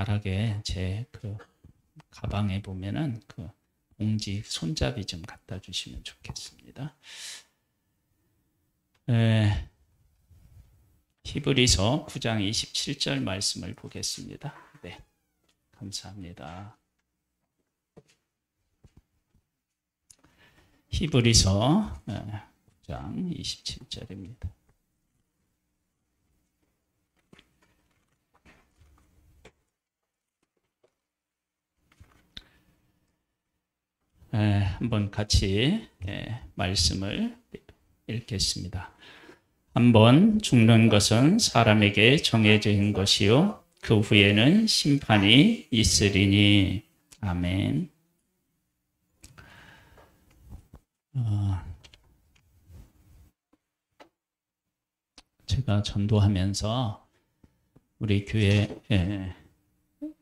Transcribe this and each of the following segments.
가락에 제 그 가방에 보면은 그 봉지 손잡이 좀 갖다 주시면 좋겠습니다. 히브리서 9장 27절 말씀을 보겠습니다. 네, 감사합니다. 히브리서 9장 27절입니다. 한번 같이 말씀을 읽겠습니다. 한번 죽는 것은 사람에게 정해져 있는 것이요 그 후에는 심판이 있으리니. 아멘. 제가 전도하면서 우리 교회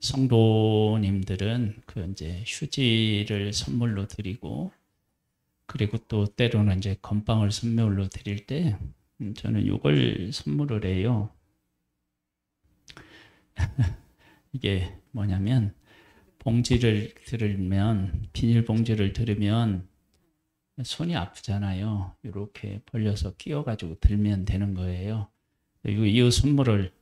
성도님들은 그 이제 휴지를 선물로 드리고, 그리고 또 때로는 이제 건빵을 선물로 드릴 때 저는 이걸 선물을 해요. 이게 뭐냐면, 봉지를 들으면, 비닐봉지를 들으면 손이 아프잖아요. 이렇게 벌려서 끼워가지고 들면 되는 거예요. 이 선물을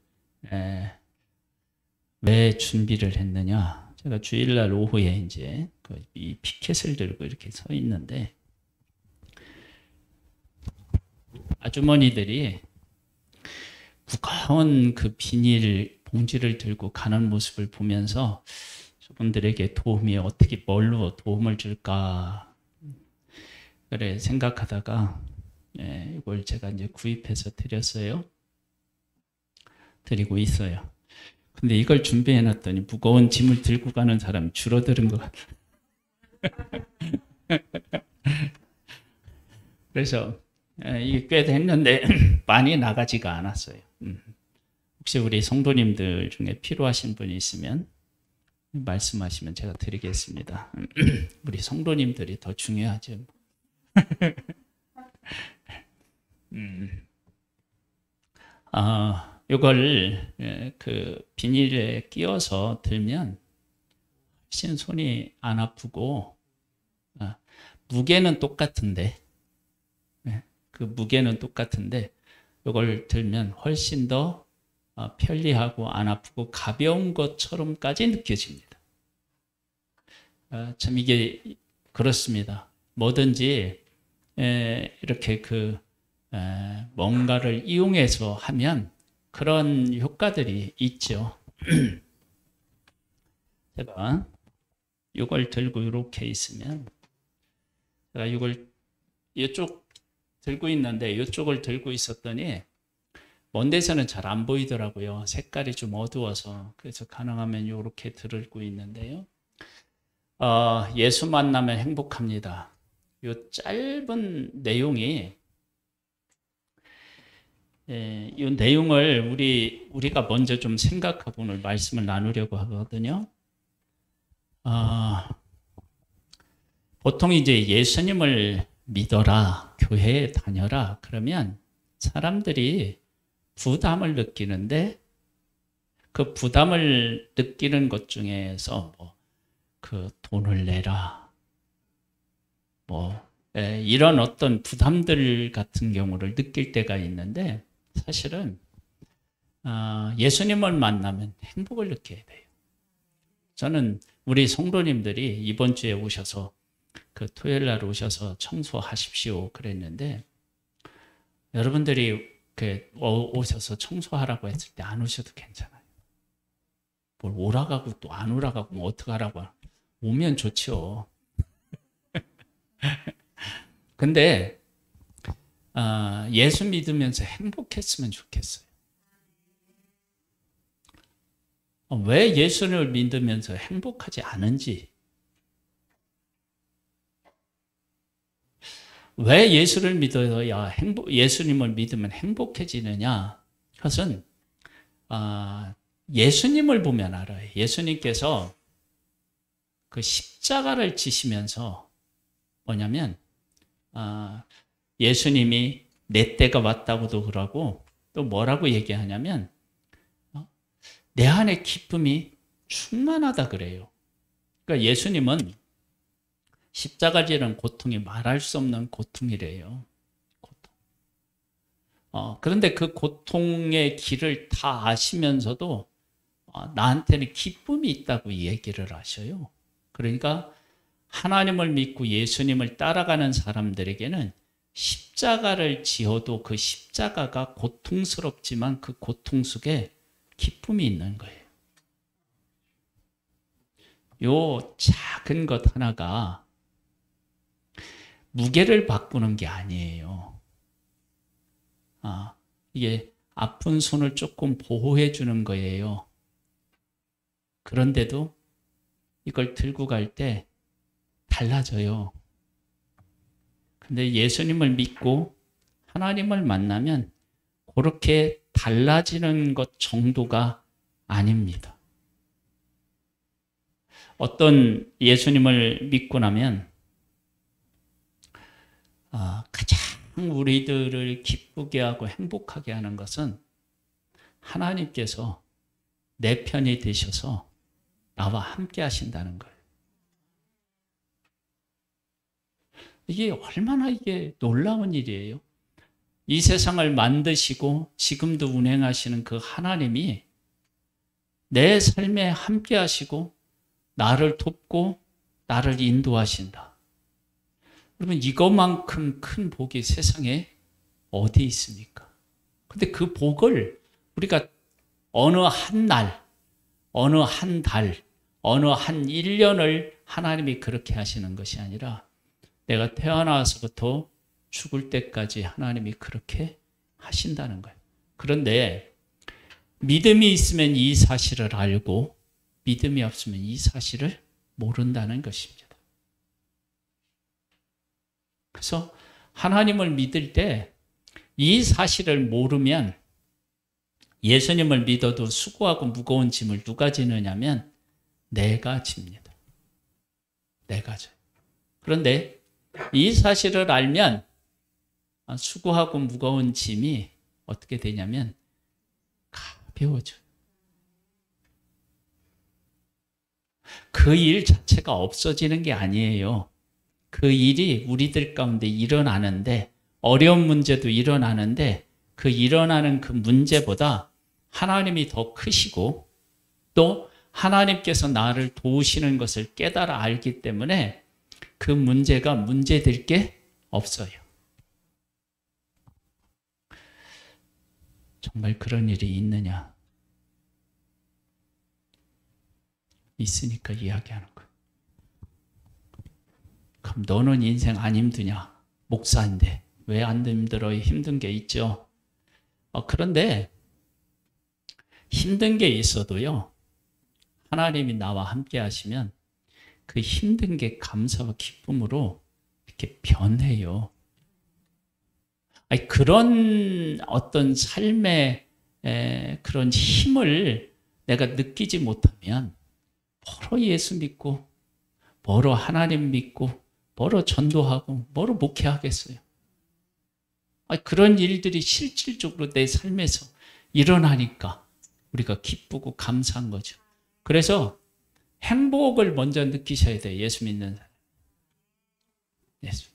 왜 준비를 했느냐? 제가 주일날 오후에 이제 이 피켓을 들고 이렇게 서 있는데, 아주머니들이 무거운 그 비닐 봉지를 들고 가는 모습을 보면서 저분들에게 도움이 어떻게 뭘로 도움을 줄까 그래 생각하다가 이걸 제가 이제 구입해서 드리고 있어요. 근데 이걸 준비해 놨더니 무거운 짐을 들고 가는 사람이 줄어드는 것 같아요. 그래서 이게 꽤 됐는데 많이 나가지가 않았어요. 혹시 우리 성도님들 중에 필요하신 분이 있으면 말씀하시면 제가 드리겠습니다. 우리 성도님들이 더 중요하죠. 이걸 그 비닐에 끼워서 들면 훨씬 손이 안 아프고, 무게는 똑같은데, 그 무게는 똑같은데 이걸 들면 훨씬 더 편리하고 안 아프고 가벼운 것처럼까지 느껴집니다. 참 이게 그렇습니다. 뭐든지 이렇게 그 뭔가를 이용해서 하면 그런 효과들이 있죠. 제가 이걸 들고 이렇게 있으면, 제가 이걸 이쪽 들고 있는데 이쪽을 들고 있었더니 먼 데서는 잘 안 보이더라고요. 색깔이 좀 어두워서. 그래서 가능하면 이렇게 들고 있는데요. 예수 만나면 행복합니다. 이 짧은 내용이, 이 내용을 우리가 먼저 좀 생각하고 오늘 말씀을 나누려고 하거든요. 보통 이제 예수님을 믿어라, 교회에 다녀라 그러면 사람들이 부담을 느끼는데, 그 부담을 느끼는 것 중에서 그 돈을 내라, 이런 어떤 부담들 같은 경우를 느낄 때가 있는데, 사실은 예수님을 만나면 행복을 느껴야 돼요. 저는 우리 성도님들이 이번 주에 오셔서 그 토요일 날 오셔서 청소하십시오 그랬는데, 여러분들이 오셔서 청소하라고 했을 때 안 오셔도 괜찮아요. 뭘 오라고 하고 또 안 오라고 하고 어떡하라고. 오면 좋죠. 근데 예수 믿으면서 행복했으면 좋겠어요. 왜 예수를 믿으면서 행복하지 않은지, 왜 예수를 믿어야 예수님을 믿으면 행복해지느냐? 그것은 예수님을 보면 알아요. 예수님께서 그 십자가를 지시면서 뭐냐면, 예수님이 내 때가 왔다고도 그러고, 또 뭐라고 얘기하냐면 내 안에 기쁨이 충만하다 그래요. 그러니까 예수님은 십자가지는 고통이 말할 수 없는 고통이래요. 고통. 그런데 그 고통의 길을 다 아시면서도 나한테는 기쁨이 있다고 얘기를 하셔요. 그러니까 하나님을 믿고 예수님을 따라가는 사람들에게는 십자가를 지어도 그 십자가가 고통스럽지만 그 고통 속에 기쁨이 있는 거예요. 요 작은 것 하나가 무게를 바꾸는 게 아니에요. 이게 아픈 손을 조금 보호해 주는 거예요. 그런데도 이걸 들고 갈 때 달라져요. 근데 예수님을 믿고 하나님을 만나면 그렇게 달라지는 것 정도가 아닙니다. 어떤 예수님을 믿고 나면 가장 우리들을 기쁘게 하고 행복하게 하는 것은 하나님께서 내 편이 되셔서 나와 함께 하신다는 거예요. 이게 얼마나 놀라운 일이에요. 이 세상을 만드시고 지금도 운행하시는 그 하나님이 내 삶에 함께 하시고 나를 돕고 나를 인도하신다. 여러분, 이것만큼 큰 복이 세상에 어디 있습니까? 근데 그 복을 우리가 어느 한 날, 어느 한 달, 어느 한 1년을 하나님이 그렇게 하시는 것이 아니라 내가 태어나서부터 죽을 때까지 하나님이 그렇게 하신다는 거예요. 그런데 믿음이 있으면 이 사실을 알고 믿음이 없으면 이 사실을 모른다는 것입니다. 그래서 하나님을 믿을 때 이 사실을 모르면 예수님을 믿어도 수고하고 무거운 짐을 누가 지느냐면 내가 집니다. 내가 져요. 그런데 이 사실을 알면 수고하고 무거운 짐이 어떻게 되냐면 가벼워져요. 그 일 자체가 없어지는 게 아니에요. 그 일이 우리들 가운데 일어나는데, 어려운 문제도 일어나는데 그 일어나는 그 문제보다 하나님이 더 크시고 또 하나님께서 나를 도우시는 것을 깨달아 알기 때문에 그 문제가 문제될 게 없어요. 정말 그런 일이 있느냐? 있으니까 이야기하는 거예요. 그럼 너는 인생 안 힘드냐? 목사인데 왜 안 힘들어요? 힘든 게 있죠. 그런데 힘든 게 있어도요, 하나님이 나와 함께 하시면 그 힘든 게 감사와 기쁨으로 이렇게 변해요. 그런 어떤 삶의 그런 힘을 내가 느끼지 못하면 뭐로 예수 믿고 뭐로 하나님 믿고 뭐로 전도하고 뭐로 목회하겠어요. 그런 일들이 실질적으로 내 삶에서 일어나니까 우리가 기쁘고 감사한 거죠. 그래서 행복을 먼저 느끼셔야 돼요. 예수 믿는 사람. 예수.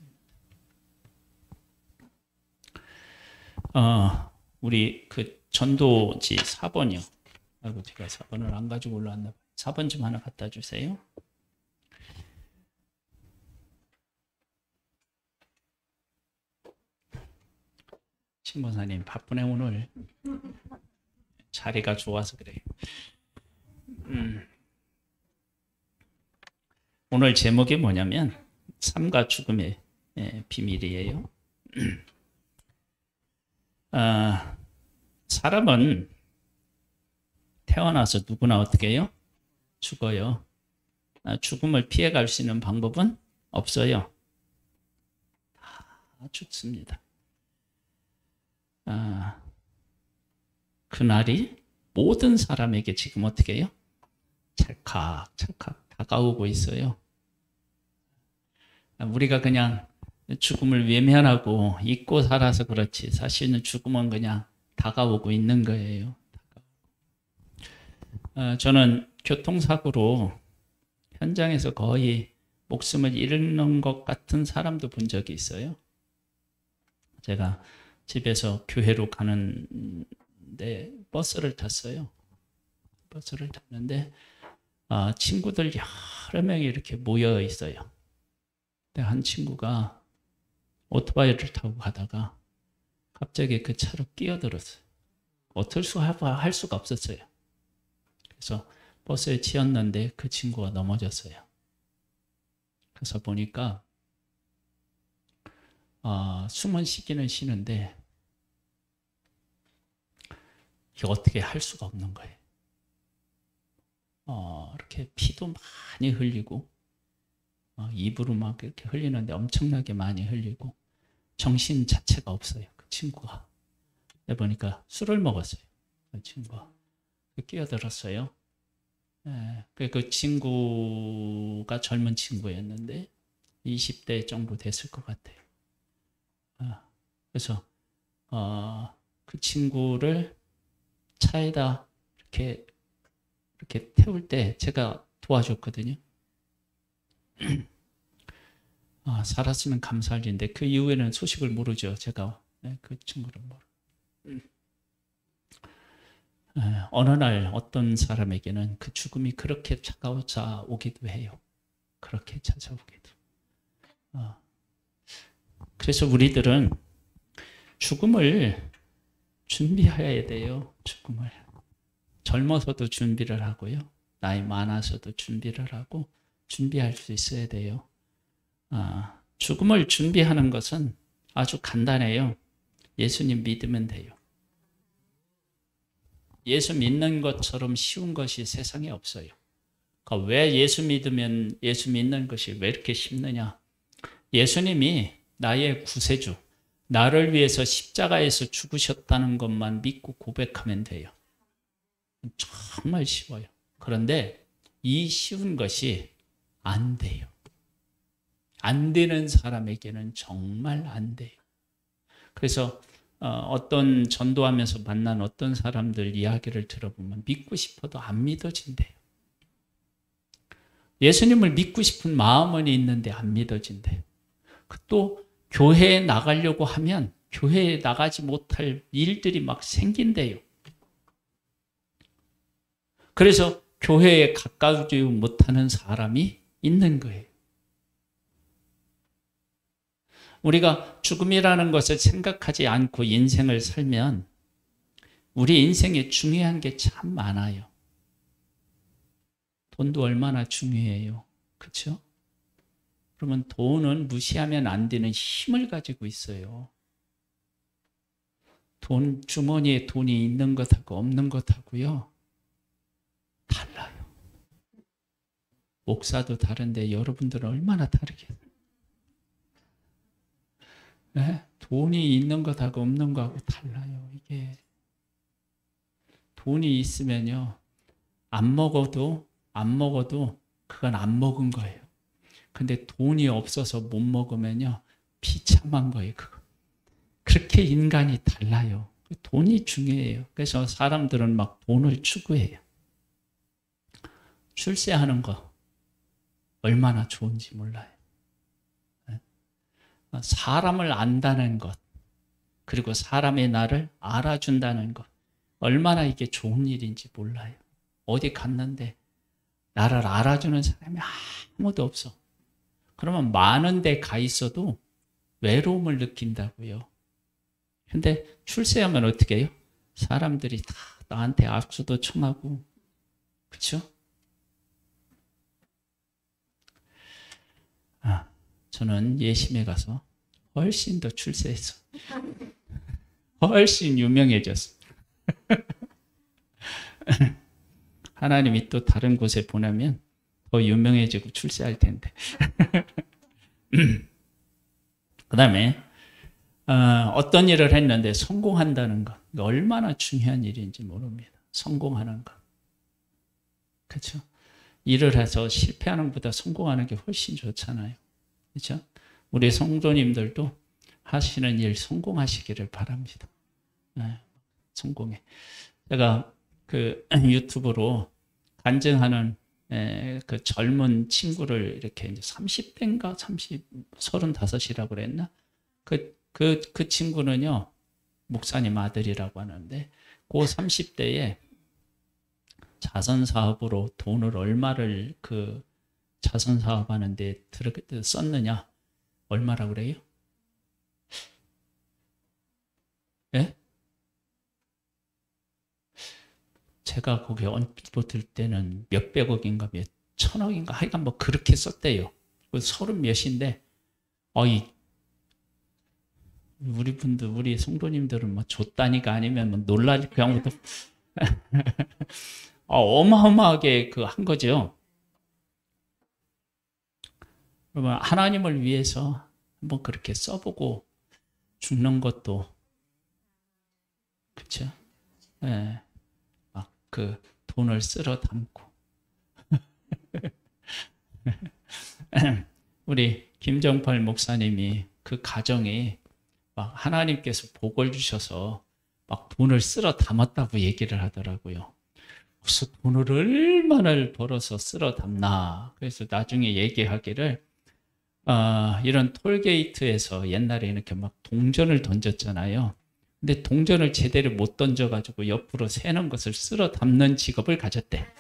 우리 그 전도지 4번이요. 아이고, 제가 4번을 안 가지고 올라왔나 봐요. 4번 좀 하나 갖다 주세요. 신본사님 바쁘네 오늘. 자리가 좋아서 그래요. 오늘 제목이 뭐냐면 삶과 죽음의 비밀이에요. 사람은 태어나서 누구나 어떻게 해요? 죽어요. 죽음을 피해갈 수 있는 방법은 없어요. 다 죽습니다. 그날이 모든 사람에게 지금 어떻게 해요? 찰칵찰칵 다가오고 있어요. 우리가 그냥 죽음을 외면하고 잊고 살아서 그렇지 사실은 죽음은 그냥 다가오고 있는 거예요. 저는 교통사고로 현장에서 거의 목숨을 잃는 것 같은 사람도 본 적이 있어요. 제가 집에서 교회로 가는데 버스를 탔어요. 버스를 탔는데 친구들 여러 명이 이렇게 모여 있어요. 근데 한 친구가 오토바이를 타고 가다가 갑자기 그 차로 끼어들었어요. 할 수가 없었어요. 그래서 버스에 치였는데 그 친구가 넘어졌어요. 그래서 보니까 숨은 쉬기는 쉬는데 이게 어떻게 할 수가 없는 거예요. 이렇게 피도 많이 흘리고 입으로 막 이렇게 흘리는데 엄청나게 많이 흘리고 정신 자체가 없어요. 그 친구가. 보니까 술을 먹었어요. 그 친구가. 끼어들었어요. 그 친구가 젊은 친구였는데 20대 정도 됐을 것 같아요. 그래서 그 친구를 차에다 이렇게 태울 때 제가 도와줬거든요. 살았으면 감사할 일인데 그 이후에는 소식을 모르죠. 제가 그 친구를 모르고. 어느 날 어떤 사람에게는 그 죽음이 그렇게 찾아오기도 해요. 그렇게 찾아오기도. 그래서 우리들은 죽음을 준비해야 돼요. 죽음을. 젊어서도 준비를 하고요. 나이 많아서도 준비를 하고 준비할 수 있어야 돼요. 죽음을 준비하는 것은 아주 간단해요. 예수님 믿으면 돼요. 예수 믿는 것처럼 쉬운 것이 세상에 없어요. 그러니까 왜 예수 믿는 것이 왜 이렇게 쉽느냐? 예수님이 나의 구세주, 나를 위해서 십자가에서 죽으셨다는 것만 믿고 고백하면 돼요. 정말 쉬워요. 그런데 이 쉬운 것이 안 돼요. 안 되는 사람에게는 정말 안 돼요. 그래서 어떤 전도하면서 만난 어떤 사람들 이야기를 들어보면 믿고 싶어도 안 믿어진대요. 예수님을 믿고 싶은 마음은 있는데 안 믿어진대요. 또 교회에 나가려고 하면 교회에 나가지 못할 일들이 막 생긴대요. 그래서 교회에 가까우지 못하는 사람이 있는 거예요. 우리가 죽음이라는 것을 생각하지 않고 인생을 살면 우리 인생에 중요한 게 참 많아요. 돈도 얼마나 중요해요. 그렇죠? 그러면 돈은 무시하면 안 되는 힘을 가지고 있어요. 주머니에 돈이 있는 것하고 없는 것하고요. 달라요. 목사도 다른데 여러분들은 얼마나 다르겠어요? 네? 돈이 있는 것하고 없는 것하고 달라요. 이게 돈이 있으면요, 안 먹어도 그건 안 먹은 거예요. 근데 돈이 없어서 못 먹으면요, 비참한 거예요. 그거. 그렇게 인간이 달라요. 돈이 중요해요. 그래서 사람들은 막 돈을 추구해요. 출세하는 거 얼마나 좋은지 몰라요. 사람을 안다는 것, 그리고 사람의 나를 알아준다는 것, 얼마나 이게 좋은 일인지 몰라요. 어디 갔는데 나를 알아주는 사람이 아무도 없어. 그러면 많은 데 가 있어도 외로움을 느낀다고요. 근데 출세하면 어떻게 해요? 사람들이 다 나한테 악수도 청하고, 그렇죠? 저는 예심에 가서 훨씬 더 출세했어. 훨씬 유명해졌어. 하나님이 또 다른 곳에 보내면 더 유명해지고 출세할 텐데. 그 다음에 어떤 일을 했는데 성공한다는 것, 얼마나 중요한 일인지 모릅니다. 성공하는 것. 그렇죠? 일을 해서 실패하는 것보다 성공하는 게 훨씬 좋잖아요. 그렇죠? 우리 성도님들도 하시는 일 성공하시기를 바랍니다. 네, 성공해. 제가 그 유튜브로 간증하는 그 젊은 친구를 이렇게 이제 30대인가 35이라고 그랬나? 그 친구는요, 목사님 아들이라고 하는데, 그 30대에 자선 사업으로 돈을 얼마를 그 자선 사업 하는데 썼느냐? 얼마라고 그래요? 예? 제가 거기 언뜻 들 때는 몇백억인가 몇천억인가 하여간 뭐 그렇게 썼대요. 서른 몇인데, 우리 분들, 우리 성도님들은 뭐 줬다니까 아니면 뭐 놀랄 경우도 어마어마하게 그 한 거죠. 그러면 하나님을 위해서 한번 그렇게 써보고 죽는 것도, 그렇죠? 예, 막 그 돈을 쓸어 담고 우리 김정팔 목사님이 그 가정이 막 하나님께서 복을 주셔서 막 돈을 쓸어 담았다고 얘기를 하더라고요. 그래서 돈을 얼마나 벌어서 쓸어 담나. 그래서 나중에 얘기하기를 이런 톨게이트에서 옛날에 이렇게 막 동전을 던졌잖아요. 근데 동전을 제대로 못 던져가지고 옆으로 새는 것을 쓸어 담는 직업을 가졌대.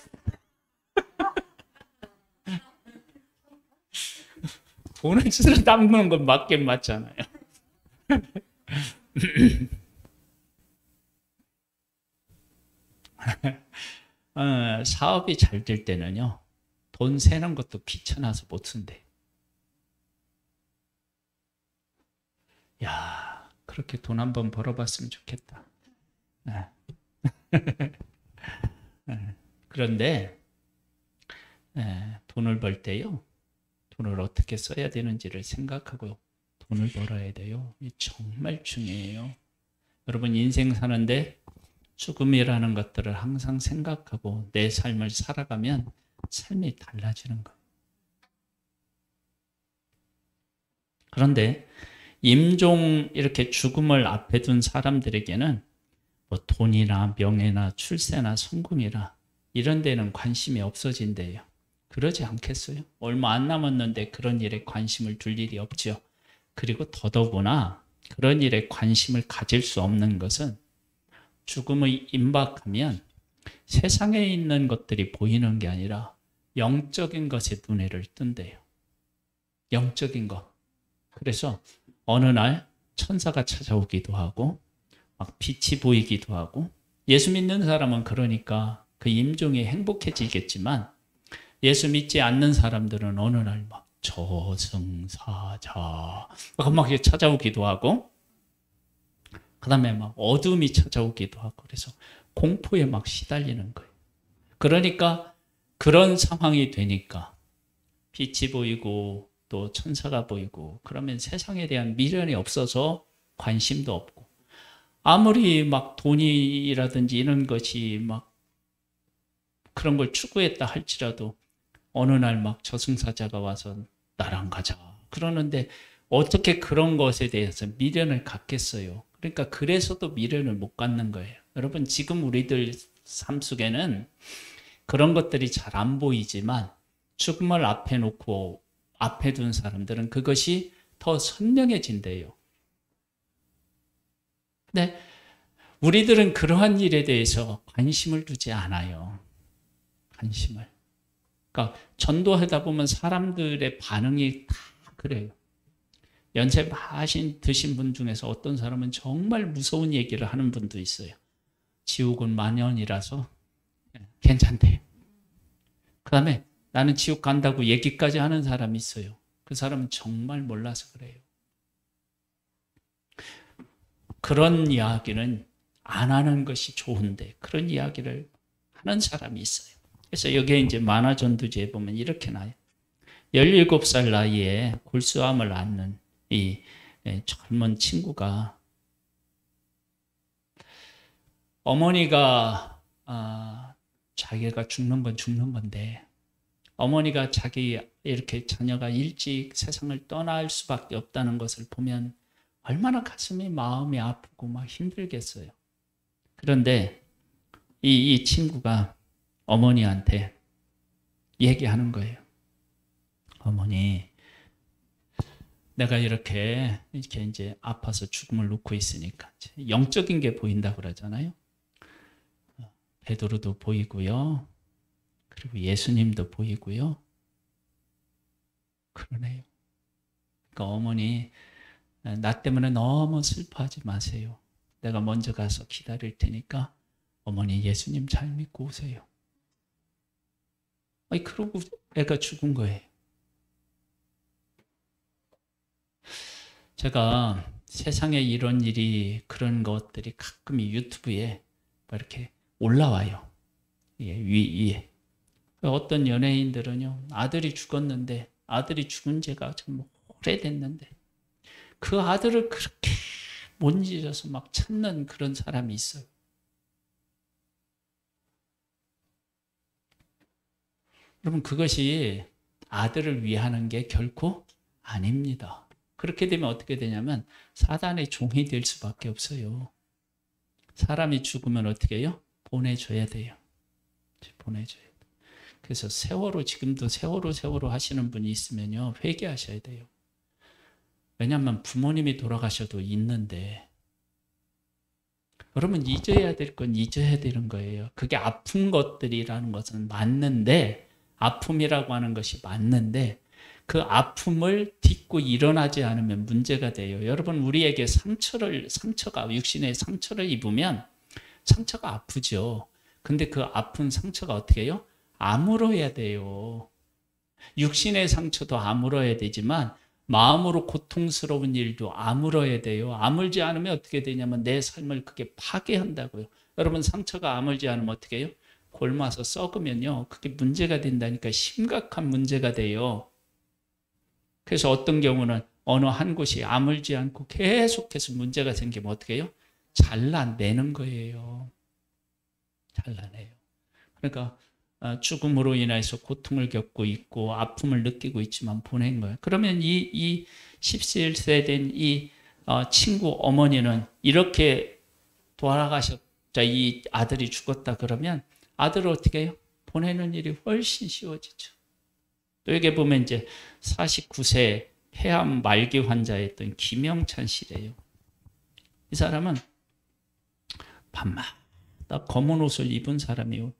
돈을 쓸어 담는 건 맞긴 맞잖아요. 사업이 잘 될 때는요, 돈 세는 것도 귀찮아서 못 쓴대. 야, 그렇게 돈 한번 벌어봤으면 좋겠다. 그런데 돈을 벌 때요, 돈을 어떻게 써야 되는지를 생각하고 돈을 벌어야 돼요. 이게 정말 중요해요. 여러분 인생 사는데 죽음이라는 것들을 항상 생각하고 내 삶을 살아가면 삶이 달라지는 거예요. 그런데 임종 이렇게 죽음을 앞에 둔 사람들에게는 뭐 돈이나 명예나 출세나 성공이나 이런 데는 관심이 없어진대요. 그러지 않겠어요? 얼마 안 남았는데 그런 일에 관심을 둘 일이 없죠. 그리고 더더구나 그런 일에 관심을 가질 수 없는 것은 죽음의 임박하면 세상에 있는 것들이 보이는 게 아니라 영적인 것에 눈에를 뜬대요. 영적인 것. 그래서 어느 날 천사가 찾아오기도 하고 막 빛이 보이기도 하고, 예수 믿는 사람은 그러니까 그 임종이 행복해지겠지만 예수 믿지 않는 사람들은 어느 날 막 저승사자 막 이렇게 찾아오기도 하고, 그 다음에 막 어둠이 찾아오기도 하고, 그래서 공포에 막 시달리는 거예요. 그러니까 그런 상황이 되니까 빛이 보이고 또 천사가 보이고 그러면 세상에 대한 미련이 없어서 관심도 없고, 아무리 막 돈이라든지 이런 것이 막 그런 걸 추구했다 할지라도 어느 날 막 저승사자가 와서 나랑 가자 그러는데 어떻게 그런 것에 대해서 미련을 갖겠어요? 그러니까 그래서도 미련을 못 갖는 거예요. 여러분 지금 우리들 삶 속에는 그런 것들이 잘 안 보이지만 죽음을 앞에 놓고 앞에 둔 사람들은 그것이 더 선명해진대요. 근데 우리들은 그러한 일에 대해서 관심을 두지 않아요. 관심을. 그러니까 전도하다 보면 사람들의 반응이 다 그래요. 연세 많이 드신 분 중에서 어떤 사람은 정말 무서운 얘기를 하는 분도 있어요. 지옥은 만연이라서 괜찮대요. 그 다음에 나는 지옥 간다고 얘기까지 하는 사람이 있어요. 그 사람은 정말 몰라서 그래요. 그런 이야기는 안 하는 것이 좋은데 그런 이야기를 하는 사람이 있어요. 그래서 여기에 이제 만화전두지에 보면 이렇게 나와요. 17살 나이에 골수암을 앓는 이 젊은 친구가 어머니가 자기가 죽는 건 죽는 건데 어머니가 자기 이렇게 자녀가 일찍 세상을 떠날 수밖에 없다는 것을 보면 얼마나 가슴이 마음이 아프고 막 힘들겠어요. 그런데 이 친구가 어머니한테 얘기하는 거예요. 어머니, 내가 이렇게 이제 아파서 죽음을 놓고 있으니까 영적인 게 보인다 그러잖아요. 베드로도 보이고요. 그리고 예수님도 보이고요. 그러네요. 그러니까 어머니, 나 때문에 너무 슬퍼하지 마세요. 내가 먼저 가서 기다릴 테니까 어머니 예수님 잘 믿고 오세요. 아니, 그러고 애가 죽은 거예요. 제가 세상에 이런 일이, 그런 것들이 가끔 유튜브에 이렇게 올라와요. 위에. 어떤 연예인들은요, 아들이 죽었는데, 아들이 죽은 지가 좀 오래됐는데, 그 아들을 그렇게 못 잊어서 막 찾는 그런 사람이 있어요. 여러분, 그것이 아들을 위하는 게 결코 아닙니다. 그렇게 되면 어떻게 되냐면 사단의 종이 될 수밖에 없어요. 사람이 죽으면 어떻게 해요? 보내줘야 돼요. 보내줘야 돼요. 그래서 세월호, 지금도 세월호 하시는 분이 있으면요, 회개하셔야 돼요. 왜냐하면 부모님이 돌아가셔도 있는데, 여러분 잊어야 될 건 잊어야 되는 거예요. 그게 아픈 것들이라는 것은 맞는데, 아픔이라고 하는 것이 맞는데, 그 아픔을 딛고 일어나지 않으면 문제가 돼요. 여러분, 우리에게 상처가, 육신의 상처를 입으면 상처가 아프죠. 근데 그 아픈 상처가 어떻게 해요? 아물어야 돼요. 육신의 상처도 아물어야 되지만 마음으로 고통스러운 일도 아물어야 돼요. 아물지 않으면 어떻게 되냐면 내 삶을 그게 파괴한다고요. 여러분, 상처가 아물지 않으면 어떻게 해요? 골마서 썩으면요, 그게 문제가 된다니까. 심각한 문제가 돼요. 그래서 어떤 경우는 어느 한 곳이 아물지 않고 계속해서 문제가 생기면 어떻게 해요? 잘라내는 거예요. 잘라내요. 그러니까 죽음으로 인해서 고통을 겪고 있고 아픔을 느끼고 있지만 보낸 거예요. 그러면 이 17세 된 이 친구 어머니는 이렇게 돌아가셨자, 이 아들이 죽었다 그러면 아들을 어떻게 해요? 보내는 일이 훨씬 쉬워지죠. 또 여기 보면 이제 49세 폐암 말기 환자였던 김영찬 씨래요. 이 사람은 밤마다 검은 옷을 입은 사람이요,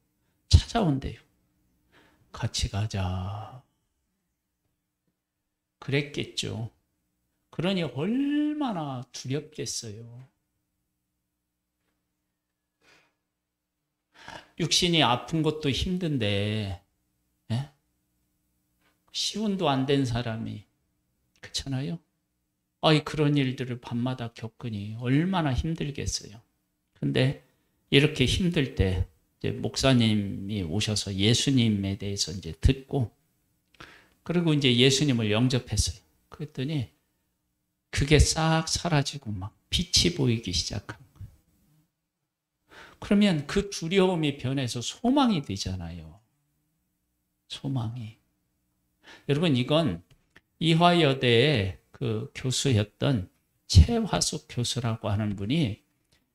찾아온대요. 같이 가자. 그랬겠죠. 그러니 얼마나 두렵겠어요. 육신이 아픈 것도 힘든데, 예? 시운도 안 된 사람이, 그렇잖아요? 그런 일들을 밤마다 겪으니 얼마나 힘들겠어요. 근데 이렇게 힘들 때 이제 목사님이 오셔서 예수님에 대해서 이제 듣고, 그리고 이제 예수님을 영접했어요. 그랬더니 그게 싹 사라지고 막 빛이 보이기 시작한 거예요. 그러면 그 두려움이 변해서 소망이 되잖아요. 소망이. 여러분, 이건 이화여대의 그 교수였던 최화숙 교수라고 하는 분이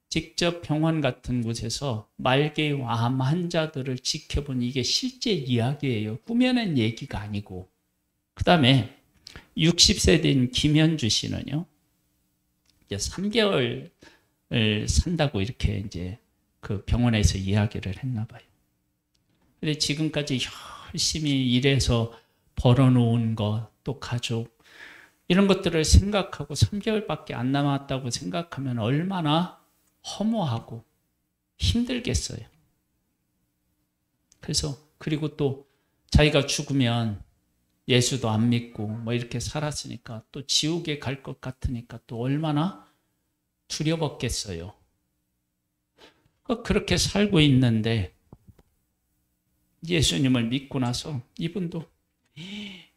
직접 병원 같은 곳에서 말기 암 환자들을 지켜본, 이게 실제 이야기예요. 꾸며낸 얘기가 아니고. 그 다음에 60세 된 김현주 씨는요, 이제 3개월 산다고 이렇게 이제 그 병원에서 이야기를 했나 봐요. 근데 지금까지 열심히 일해서 벌어놓은 것, 또 가족, 이런 것들을 생각하고 3개월밖에 안 남았다고 생각하면 얼마나 허무하고 힘들겠어요. 그래서, 그리고 또 자기가 죽으면 예수도 안 믿고 뭐 이렇게 살았으니까 또 지옥에 갈 것 같으니까 또 얼마나 두려웠겠어요. 그렇게 살고 있는데 예수님을 믿고 나서 이분도,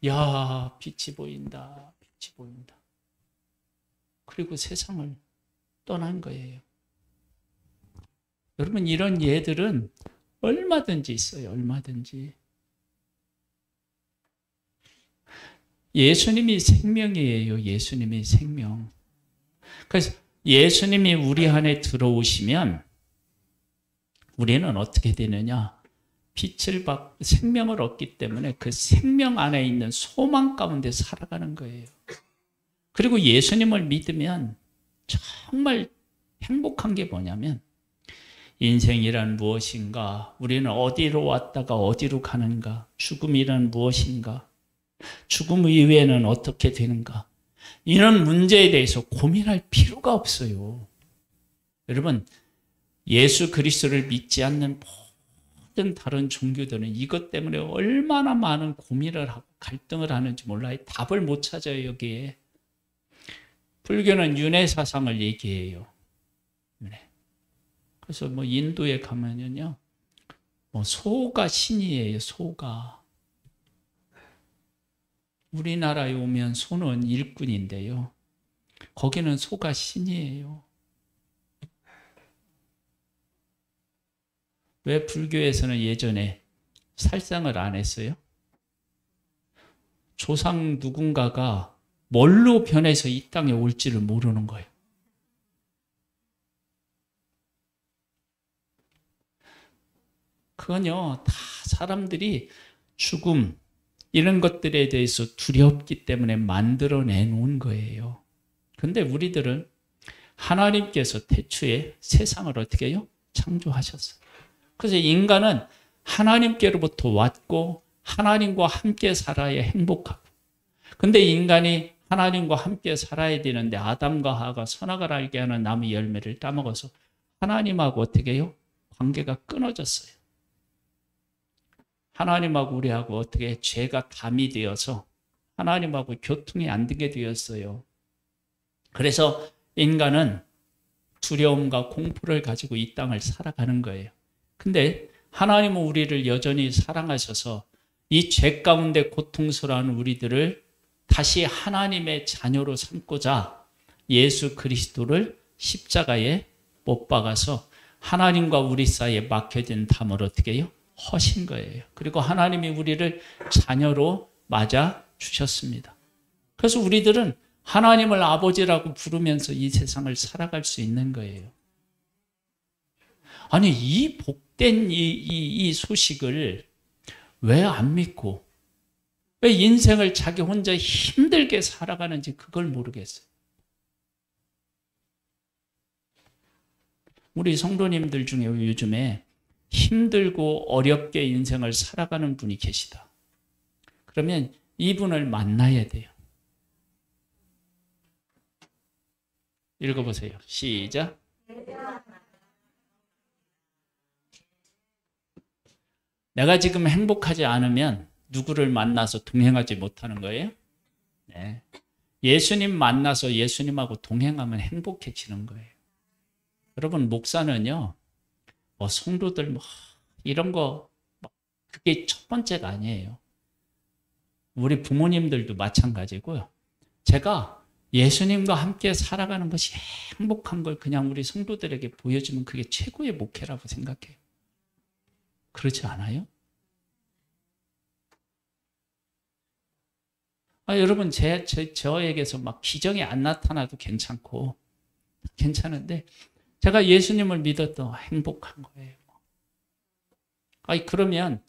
야, 빛이 보인다, 빛이 보인다. 그리고 세상을 떠난 거예요. 여러분, 이런 예들은 얼마든지 있어요. 얼마든지. 예수님이 생명이에요. 예수님이 생명. 그래서 예수님이 우리 안에 들어오시면 우리는 어떻게 되느냐? 빛을 받고 생명을 얻기 때문에 그 생명 안에 있는 소망 가운데 살아가는 거예요. 그리고 예수님을 믿으면 정말 행복한 게 뭐냐면 인생이란 무엇인가? 우리는 어디로 왔다가 어디로 가는가? 죽음이란 무엇인가? 죽음 이후에는 어떻게 되는가? 이런 문제에 대해서 고민할 필요가 없어요. 여러분, 예수 그리스도를 믿지 않는 모든 다른 종교들은 이것 때문에 얼마나 많은 고민을 하고 갈등을 하는지 몰라요. 답을 못 찾아요, 여기에. 불교는 윤회 사상을 얘기해요. 윤회. 그래서 뭐 인도에 가면요, 뭐 소가 신이에요, 소가. 우리나라에 오면 소는 일꾼인데요. 거기는 소가 신이에요. 왜 불교에서는 예전에 살상을 안 했어요? 조상 누군가가 뭘로 변해서 이 땅에 올지를 모르는 거예요. 그건요, 다 사람들이 죽음, 이런 것들에 대해서 두렵기 때문에 만들어내 놓은 거예요. 근데 우리들은 하나님께서 태초에 세상을 어떻게 해요? 창조하셨어요. 그래서 인간은 하나님께로부터 왔고 하나님과 함께 살아야 행복하고, 근데 인간이 하나님과 함께 살아야 되는데 아담과 하와가 선악을 알게 하는 나무 열매를 따먹어서 하나님하고 어떻게 해요? 관계가 끊어졌어요. 하나님하고 우리하고 어떻게 죄가 담이 되어서 하나님하고 교통이 안 되게 되었어요. 그래서 인간은 두려움과 공포를 가지고 이 땅을 살아가는 거예요. 근데 하나님은 우리를 여전히 사랑하셔서 이 죄 가운데 고통스러운 우리들을 다시 하나님의 자녀로 삼고자 예수 그리스도를 십자가에 못 박아서 하나님과 우리 사이에 막혀진 담을 어떻게 해요? 허신 거예요. 그리고 하나님이 우리를 자녀로 맞아 주셨습니다. 그래서 우리들은 하나님을 아버지라고 부르면서 이 세상을 살아갈 수 있는 거예요. 아니, 이 복된 이 소식을 왜 안 믿고 왜 인생을 자기 혼자 힘들게 살아가는지 그걸 모르겠어요. 우리 성도님들 중에 요즘에 힘들고 어렵게 인생을 살아가는 분이 계시다. 그러면 이분을 만나야 돼요. 읽어보세요. 시작. 내가 지금 행복하지 않으면 누구를 만나서 동행하지 못하는 거예요? 네. 예수님 만나서 예수님하고 동행하면 행복해지는 거예요. 여러분, 목사는요, 뭐 성도들 뭐 이런 거 그게 첫 번째가 아니에요. 우리 부모님들도 마찬가지고요. 제가 예수님과 함께 살아가는 것이 행복한 걸 그냥 우리 성도들에게 보여주면 그게 최고의 목회라고 생각해요. 그렇지 않아요? 여러분, 저에게서 막 기적이 안 나타나도 괜찮고 괜찮은데 제가 예수님을 믿어도 행복한 거예요. 그러면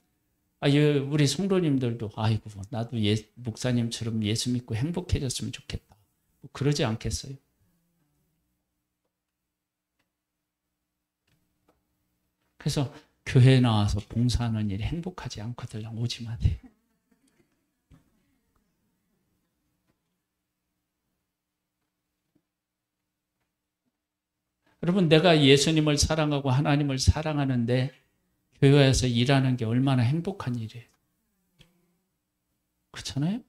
우리 성도님들도 아이고 나도 목사님처럼 예수 믿고 행복해졌으면 좋겠다. 그러지 않겠어요? 그래서 교회에 나와서 봉사하는 일이 행복하지 않거든요. 오지 마세요. 여러분, 내가 예수님을 사랑하고 하나님을 사랑하는데 교회에서 일하는 게 얼마나 행복한 일이에요. 그렇잖아요?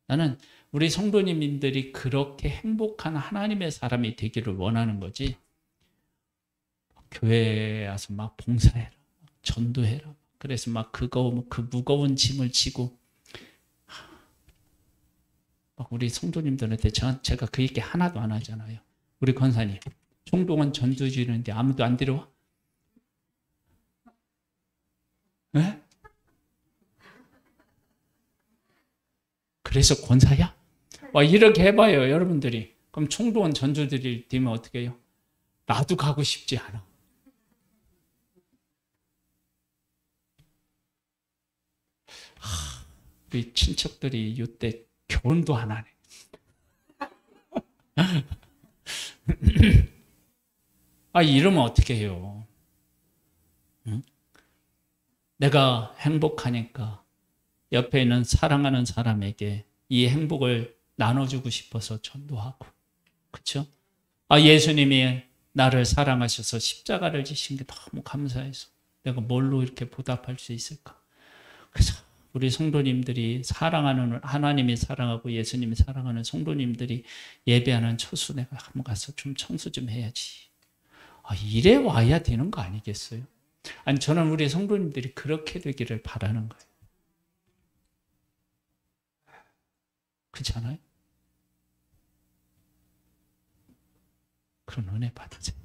나는 우리 성도님들이 그렇게 행복한 하나님의 사람이 되기를 원하는 거지, 교회에 와서 막 봉사해라, 전도해라, 그래서 막 그 무거운 짐을 지고 막 우리 성도님들한테 제가 그 얘기 하나도 안 하잖아요. 우리 권사님, 총동원 전도 지르는데 아무도 안 데려와? 네? 그래서 권사야? 이렇게 해봐요, 여러분들이. 그럼 총동원 전도들이 되면 어떻게 해요? 나도 가고 싶지 않아. 우리 친척들이 이때 결혼도 안 하네. 이러면 어떻게 해요? 응? 내가 행복하니까 옆에 있는 사랑하는 사람에게 이 행복을 나눠주고 싶어서 전도하고, 그렇죠? 예수님이 나를 사랑하셔서 십자가를 지신 게 너무 감사해서 내가 뭘로 이렇게 보답할 수 있을까? 그래서 우리 성도님들이 사랑하는, 하나님이 사랑하고 예수님이 사랑하는 성도님들이 예배하는 처수 내가 한번 가서 좀 청소 좀 해야지. 이래 와야 되는 거 아니겠어요? 아니, 저는 우리 성도님들이 그렇게 되기를 바라는 거예요. 그렇잖아요? 그런 은혜 받으세요.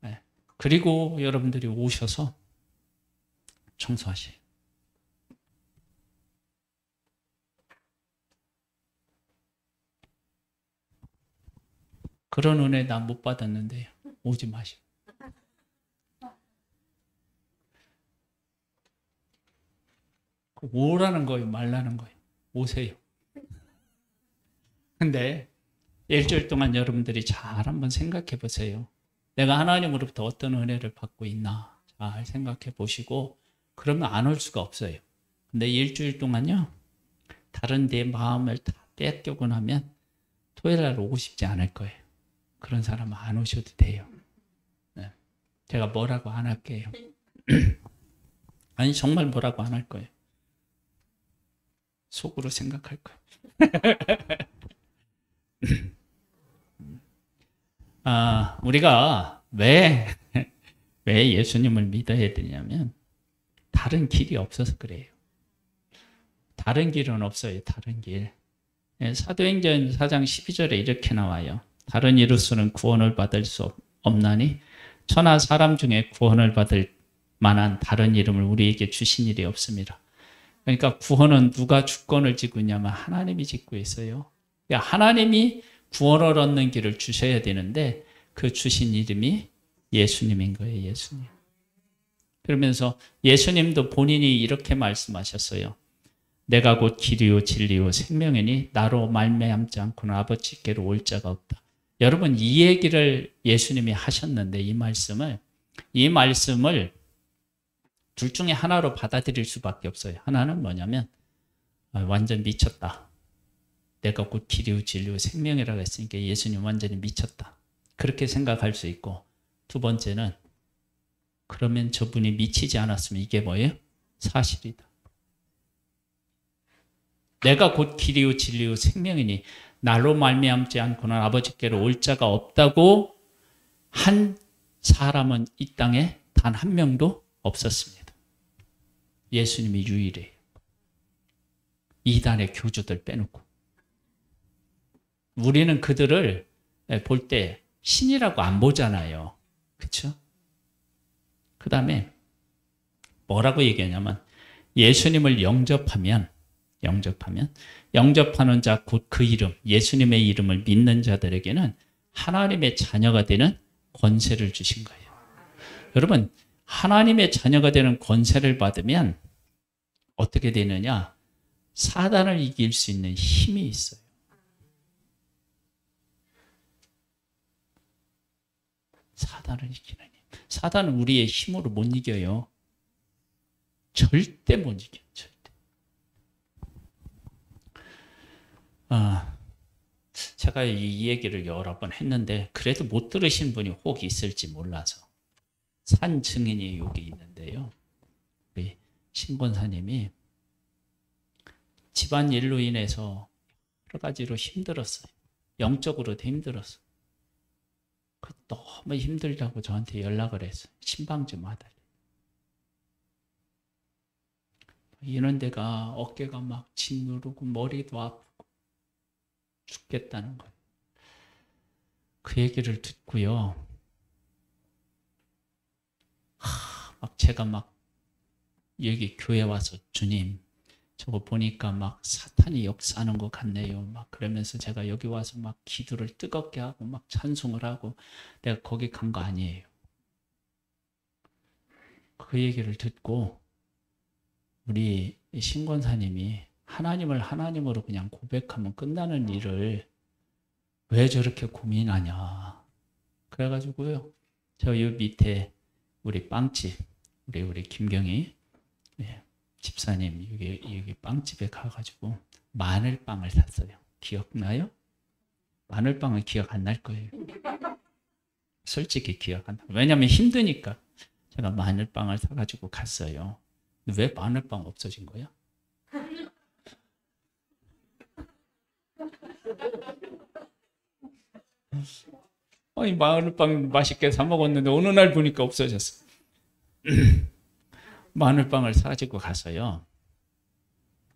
네. 그리고 여러분들이 오셔서 청소하세요. 그런 은혜 나 못 받았는데요. 오지 마시고. 오라는 거예요, 말라는 거예요. 오세요. 근데 일주일 동안 여러분들이 잘 한번 생각해 보세요. 내가 하나님으로부터 어떤 은혜를 받고 있나 잘 생각해 보시고, 그러면 안 올 수가 없어요. 근데 일주일 동안요, 다른 데 마음을 다 떼끼고 나면 토요일 날 오고 싶지 않을 거예요. 그런 사람은 안 오셔도 돼요. 네. 제가 뭐라고 안 할게요. 아니, 정말 뭐라고 안 할 거예요. 속으로 생각할 거예요. 우리가 왜 예수님을 믿어야 되냐면 다른 길이 없어서 그래요. 다른 길은 없어요. 다른 길. 사도행전 4장 12절에 이렇게 나와요. 다른 이로서는 구원을 받을 수 없나니 천하 사람 중에 구원을 받을 만한 다른 이름을 우리에게 주신 일이 없습니다. 그러니까 구원은 누가 주권을 쥐고 있냐면 하나님이 쥐고 있어요. 그러니까 하나님이 구원을 얻는 길을 주셔야 되는데 그 주신 이름이 예수님인 거예요. 예수님. 그러면서 예수님도 본인이 이렇게 말씀하셨어요. 내가 곧 길이요 진리요 생명이니 나로 말미암지 않고는 아버지께로 올 자가 없다. 여러분, 이 얘기를 예수님이 하셨는데 이 말씀을 둘 중에 하나로 받아들일 수밖에 없어요. 하나는 뭐냐면 완전 미쳤다. 내가 곧 길이요 진리요 생명이라고 했으니까 예수님 완전히 미쳤다. 그렇게 생각할 수 있고, 두 번째는 그러면 저분이 미치지 않았으면 이게 뭐예요? 사실이다. 내가 곧 길이요 진리요 생명이니 날로 말미암지 않고는 아버지께로 올 자가 없다고 한 사람은 이 땅에 단 한 명도 없었습니다. 예수님이 유일해요. 이단의 교주들 빼놓고. 우리는 그들을 볼 때 신이라고 안 보잖아요. 그렇죠? 그 다음에 뭐라고 얘기하냐면 예수님을 영접하는 자 곧 그 이름, 예수님의 이름을 믿는 자들에게는 하나님의 자녀가 되는 권세를 주신 거예요. 여러분, 하나님의 자녀가 되는 권세를 받으면 어떻게 되느냐? 사단을 이길 수 있는 힘이 있어요. 사단을 이기는 힘. 사단은 우리의 힘으로 못 이겨요. 절대 못 이겨요. 절대. 제가 이 얘기를 여러 번 했는데 그래도 못 들으신 분이 혹 있을지 몰라서 산 증인이 여기 있는데요. 우리 신권사님이 집안일로 인해서 여러 가지로 힘들었어요. 영적으로도 힘들었어요. 너무 힘들다고 저한테 연락을 했어요. 신방 좀 하달래. 이런 데가 어깨가 막 짓누르고 머리도 아프고 죽겠다는 거예요. 그 얘기를 듣고요. 막 제가 막 여기 교회 와서 주님 저거 보니까 막 사탄이 역사하는 것 같네요. 막 그러면서 제가 여기 와서 막 기도를 뜨겁게 하고 막 찬송을 하고 내가 거기 간 거 아니에요. 그 얘기를 듣고 우리 이 신권사님이 하나님을 하나님으로 그냥 고백하면 끝나는 일을 왜 저렇게 고민하냐. 그래가지고요. 저 요 밑에 우리 빵집, 우리 김경희 집사님 여기 빵집에 가가지고 마늘빵을 샀어요. 기억나요? 마늘빵은 기억 안 날 거예요. 솔직히 기억 안 나요. 왜냐면 힘드니까. 제가 마늘빵을 사가지고 갔어요. 왜 마늘빵 없어진 거야? 아니, 마늘빵 맛있게 사 먹었는데 어느 날 보니까 없어졌어. 마늘빵을 사가지고 가서요.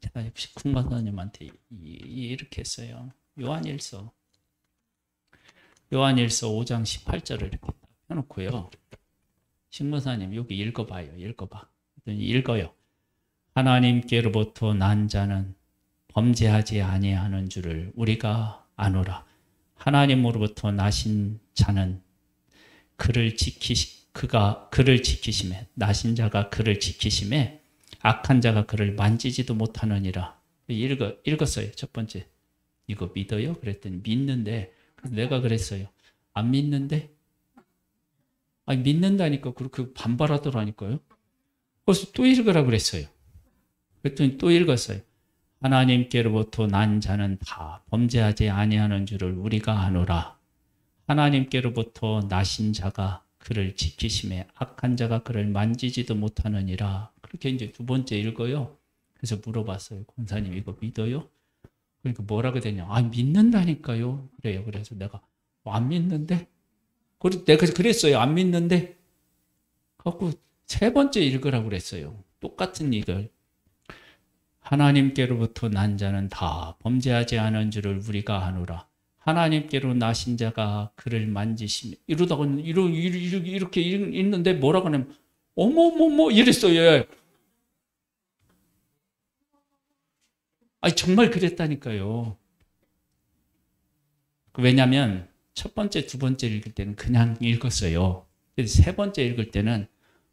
제가 역시 국마사님한테 이렇게 했어요. 요한일서 5장 18절을 이렇게 해놓고요. 신무사님 여기 읽어봐요. 읽어봐. 읽어요. 하나님께로부터 난 자는 범죄하지 아니하는 줄을 우리가 아노라. 하나님으로부터 나신 자는 그를 지키심에 나신 자가 그를 지키심에 악한 자가 그를 만지지도 못하느니라. 읽었어요. 첫 번째. 이거 믿어요? 그랬더니 믿는데. 내가 그랬어요. 안 믿는데? 아니 믿는다니까 그렇게 반발하더라니까요. 그래서 또 읽으라고 그랬어요. 그랬더니 또 읽었어요. 하나님께로부터 난 자는 다 범죄하지 아니하는 줄을 우리가 아노라. 하나님께로부터 나신 자가 그를 지키심에 악한 자가 그를 만지지도 못하느니라. 그렇게 이제 두 번째 읽어요. 그래서 물어봤어요. 권사님 이거 믿어요? 그러니까 뭐라고 되냐? 아 믿는다니까요. 그래요. 그래서 내가 안 믿는데? 내가 그랬어요. 안 믿는데? 갖고 세 번째 읽으라고 그랬어요. 똑같은 이걸. 하나님께로부터 난 자는 다 범죄하지 않은 줄을 우리가 아노라. 하나님께로 나신 자가 그를 만지시며 이러다가 이렇게 읽는데 뭐라고 하냐면 어머머머 이랬어요. 아니 정말 그랬다니까요. 왜냐하면 첫 번째, 두 번째 읽을 때는 그냥 읽었어요. 세 번째 읽을 때는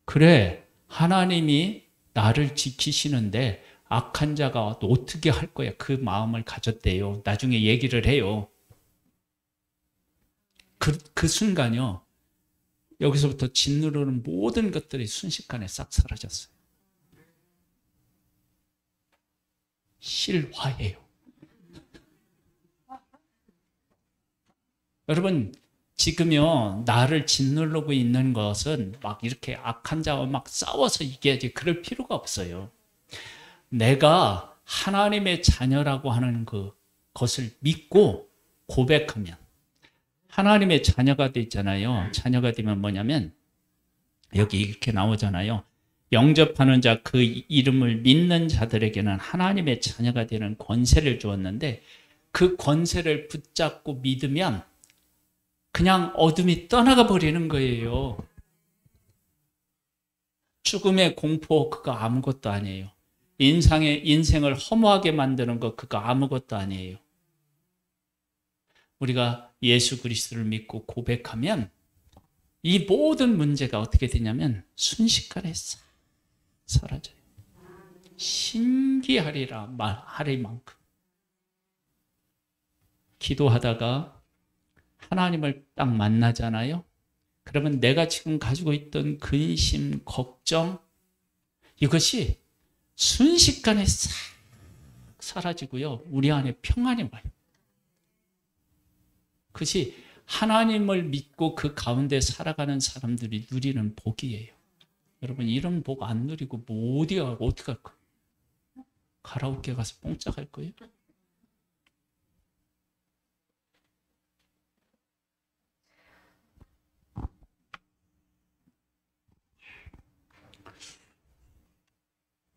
그래 하나님이 나를 지키시는데 악한 자가 어떻게 할 거야. 그 마음을 가졌대요. 나중에 얘기를 해요. 그 순간요. 여기서부터 짓누르는 모든 것들이 순식간에 싹 사라졌어요. 실화예요. 여러분 지금요 나를 짓누르고 있는 것은 막 이렇게 악한 자와 막 싸워서 이겨야지 그럴 필요가 없어요. 내가 하나님의 자녀라고 하는 것을 믿고 고백하면 하나님의 자녀가 되잖아요. 자녀가 되면 뭐냐면 여기 이렇게 나오잖아요. 영접하는 자 그 이름을 믿는 자들에게는 하나님의 자녀가 되는 권세를 주었는데 그 권세를 붙잡고 믿으면 그냥 어둠이 떠나가 버리는 거예요. 죽음의 공포 그거 아무것도 아니에요. 인생을 허무하게 만드는 거 그거 아무것도 아니에요. 우리가 예수 그리스도를 믿고 고백하면 이 모든 문제가 어떻게 되냐면 순식간에 싹 사라져요. 신기하리라 말할 만큼. 기도하다가 하나님을 딱 만나잖아요. 그러면 내가 지금 가지고 있던 근심, 걱정 이것이 순식간에 싹 사라지고요. 우리 안에 평안이 와요. 그것이 하나님을 믿고 그 가운데 살아가는 사람들이 누리는 복이에요. 여러분 이런 복 안 누리고 뭐 어디 가고 어떻게 할 거예요? 가라오케 가서 뽕짝 할 거예요?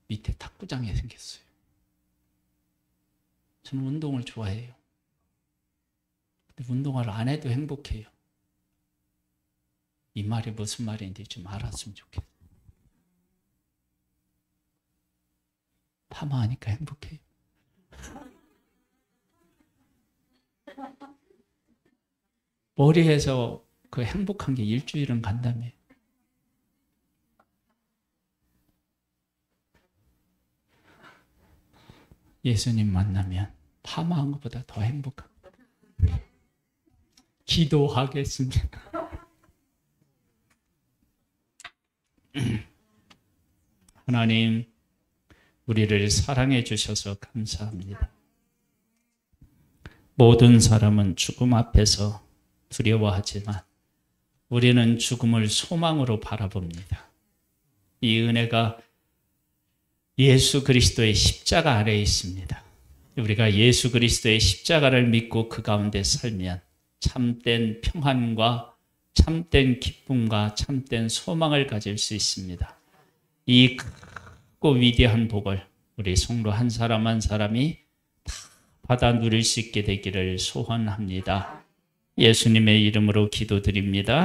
밑에 탁구장이 생겼어요. 저는 운동을 좋아해요. 근데 운동을 안 해도 행복해요. 이 말이 무슨 말인지 좀 알았으면 좋겠어요. 파마하니까 행복해요. 머리에서 그 행복한 게 일주일은 간다며. 예수님 만나면 파마한 것보다 더 행복합니다. 기도하겠습니다. 하나님, 우리를 사랑해 주셔서 감사합니다. 모든 사람은 죽음 앞에서 두려워하지만 우리는 죽음을 소망으로 바라봅니다. 이 은혜가 예수 그리스도의 십자가 아래에 있습니다. 우리가 예수 그리스도의 십자가를 믿고 그 가운데 살면 참된 평안과 참된 기쁨과 참된 소망을 가질 수 있습니다. 이 크고 위대한 복을 우리 성도 한 사람 한 사람이 다 받아 누릴 수 있게 되기를 소원합니다. 예수님의 이름으로 기도드립니다.